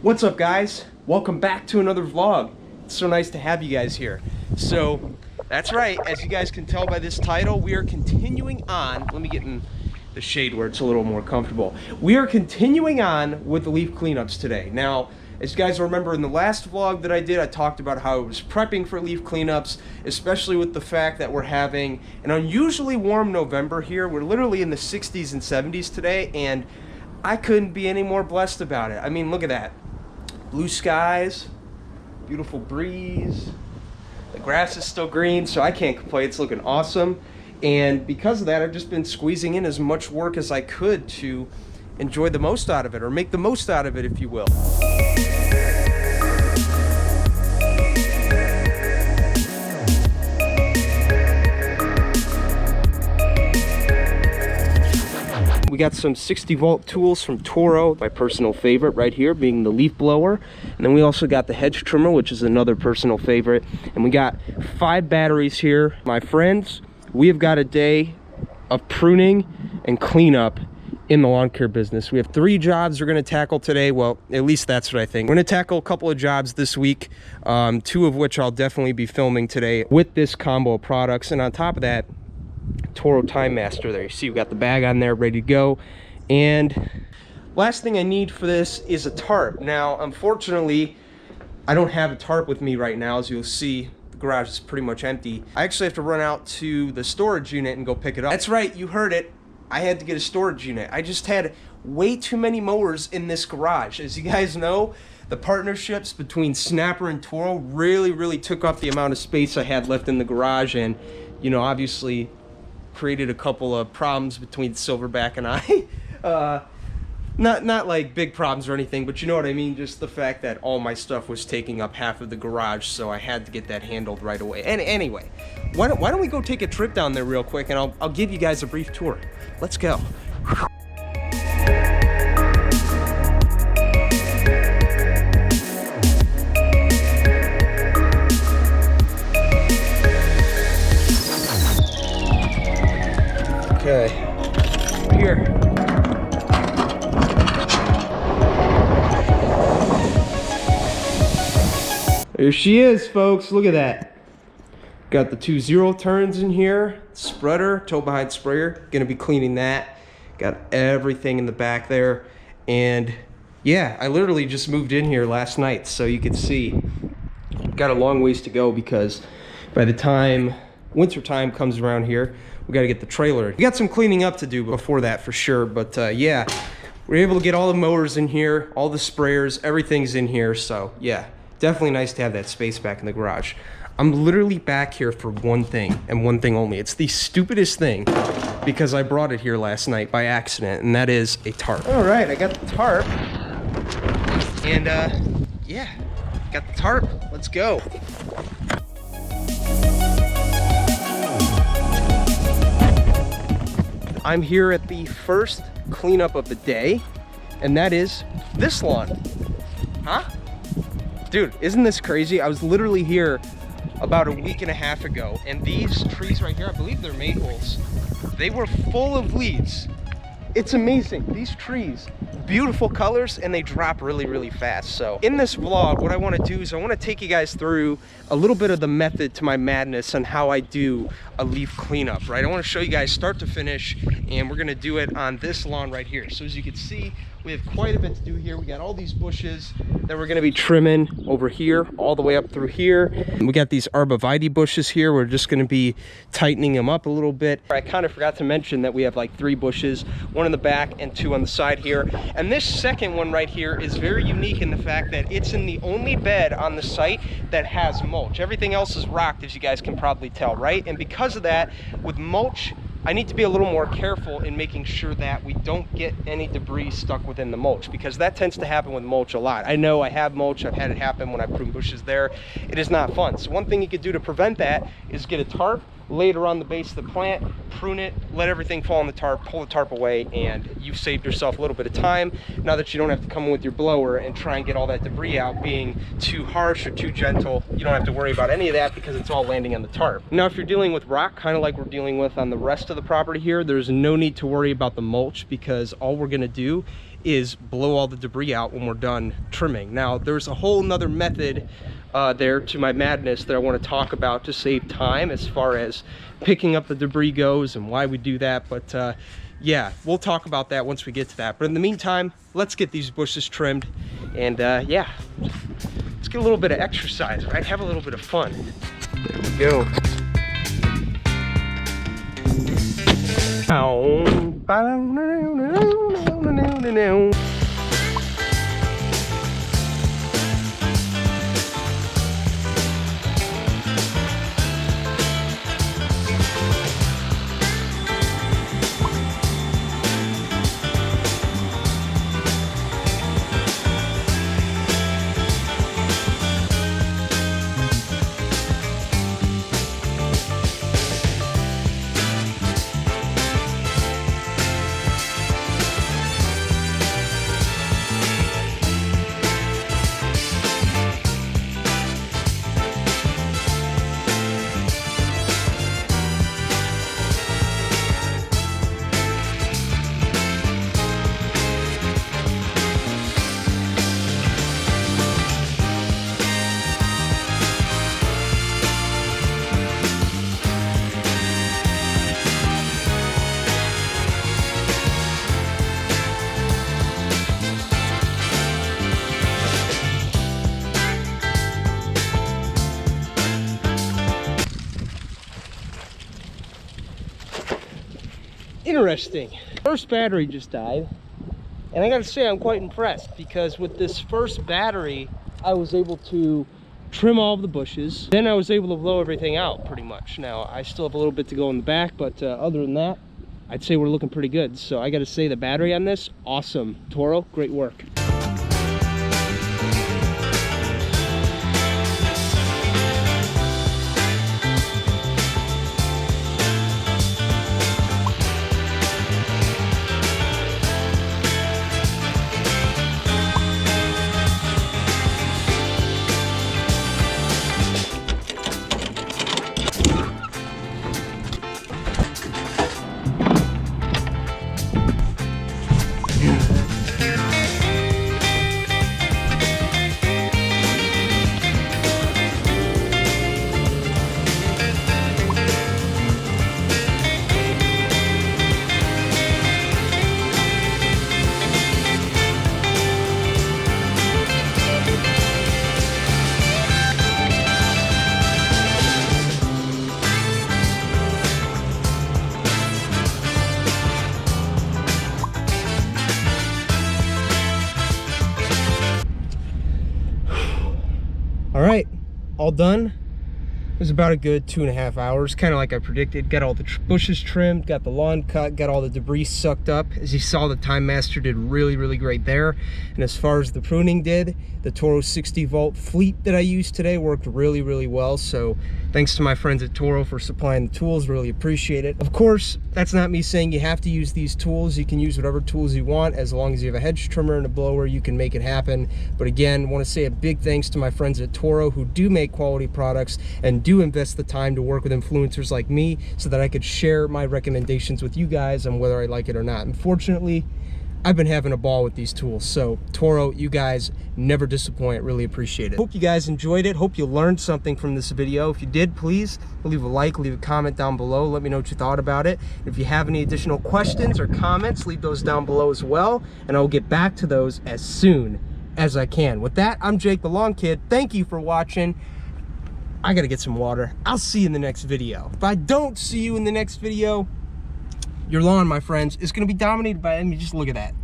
What's up, guys? Welcome back to another vlog. It's so nice to have you guys here. So that's right, as you guys can tell by this title, we are continuing on. Let me get in the shade where it's a little more comfortable. We are continuing on with the leaf cleanups today. Now, as you guys remember in the last vlog that I did, I talked about how I was prepping for leaf cleanups, especially with the fact that we're having an unusually warm November here. We're literally in the 60s and 70s today, and I couldn't be any more blessed about it. I mean, look at that. Blue skies, beautiful breeze, the grass is still green, so I can't complain. It's looking awesome. And because of that, I've just been squeezing in as much work as I could to enjoy the most out of it, or make the most out of it, if you will. We got some 60-volt tools from Toro, my personal favorite right here being the leaf blower. And then we also got the hedge trimmer, which is another personal favorite. And we got 5 batteries here. My friends, we have got a day of pruning and cleanup in the lawn care business. We have 3 jobs we're gonna tackle today. Well, at least that's what I think. We're gonna tackle a couple of jobs this week, 2 of which I'll definitely be filming today with this combo of products. And on top of that, Toro Time Master there. You see we got the bag on there ready to go. And last thing I need for this is a tarp. Now, unfortunately, I don't have a tarp with me right now. As you'll see, the garage is pretty much empty. I actually have to run out to the storage unit and go pick it up. That's right, you heard it. I had to get a storage unit. I just had way too many mowers in this garage. As you guys know, the partnerships between Snapper and Toro really took up the amount of space I had left in the garage, and, you know, obviously created a couple of problems between Silverback and I. Not like big problems or anything, but you know what I mean, just the fact that all my stuff was taking up half of the garage, so I had to get that handled right away. And anyway, why don't we go take a trip down there real quick, and I'll give you guys a brief tour. Let's go. Okay, here. There she is, folks. Look at that. Got the 2 0 turns in here, spreader, tow behind sprayer. Gonna be cleaning that. Got everything in the back there. And yeah, I literally just moved in here last night, so you can see got a long ways to go, because by the time winter time comes around here, we got to get the trailer. We got some cleaning up to do before that for sure, but yeah, we're able to get all the mowers in here, all the sprayers, everything's in here. So yeah, definitely nice to have that space back in the garage. I'm literally back here for one thing and one thing only. It's the stupidest thing, because I brought it here last night by accident, and that is a tarp. All right, I got the tarp, and yeah, got the tarp. Let's go. I'm here at the first cleanup of the day, and that is this lawn. Huh? Dude, isn't this crazy? I was literally here about a week and a half ago, and these trees right here, I believe they're maples, they were full of leaves. It's amazing. These trees, beautiful colors, and they drop really fast. So in this vlog, what I want to do is I want to take you guys through a little bit of the method to my madness on how I do a leaf cleanup, right? I want to show you guys start to finish, and we're going to do it on this lawn right here. So as you can see, we have quite a bit to do here. We got all these bushes that we're going to be trimming over here all the way up through here. And we got these arborvitae bushes here. We're just going to be tightening them up a little bit. I kind of forgot to mention that we have like 3 bushes, 1 in the back and 2 on the side here. And this second one right here is very unique in the fact that it's in the only bed on the site that has mulch. Everything else is rocked, as you guys can probably tell, right? And because of that, with mulch, I need to be a little more careful in making sure that we don't get any debris stuck within the mulch, because that tends to happen with mulch a lot. I know I have mulch, I've had it happen when I prune bushes there. It is not fun. So one thing you could do to prevent that is get a tarp, lay it around the base of the plant, prune it, let everything fall on the tarp, pull the tarp away, and you've saved yourself a little bit of time. Now that you don't have to come in with your blower and try and get all that debris out being too harsh or too gentle, you don't have to worry about any of that because it's all landing on the tarp. Now, if you're dealing with rock, kind of like we're dealing with on the rest of the property here, there's no need to worry about the mulch, because all we're gonna do is blow all the debris out when we're done trimming. Now, there's a whole nother method there to my madness that I want to talk about to save time as far as picking up the debris goes and why we do that. But yeah, we'll talk about that once we get to that. But in the meantime, let's get these bushes trimmed, and yeah, let's get a little bit of exercise, right? Have a little bit of fun. There we go. Interesting. First battery just died, and I gotta say I'm quite impressed, because with this first battery I was able to trim all of the bushes, then I was able to blow everything out pretty much. Now I still have a little bit to go in the back, but other than that, I'd say we're looking pretty good. So I gotta say the battery on this, awesome. Toro, great work. All right, all done. It was about a good 2.5 hours, kind of like I predicted. Got all the bushes trimmed, got the lawn cut, got all the debris sucked up. As you saw, the Time Master did really great there. And as far as the pruning did, the Toro 60 volt fleet that I used today worked really well. So thanks to my friends at Toro for supplying the tools, really appreciate it. Of course, that's not me saying you have to use these tools. You can use whatever tools you want. As long as you have a hedge trimmer and a blower, you can make it happen. But again, I want to say a big thanks to my friends at Toro who do make quality products and do invest the time to work with influencers like me so that I could share my recommendations with you guys on whether I like it or not. Unfortunately, I've been having a ball with these tools. So Toro, you guys never disappoint. Really appreciate it. Hope you guys enjoyed it. Hope you learned something from this video. If you did, please leave a like, leave a comment down below. Let me know what you thought about it. If you have any additional questions or comments, leave those down below as well, and I'll get back to those as soon as I can. With that, I'm Jake the Lawn Kid. Thank you for watching. I gotta get some water. I'll see you in the next video. If I don't see you in the next video, your lawn, my friends, is gonna be dominated by, I mean, just look at that.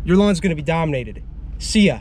Your lawn's gonna be dominated. See ya.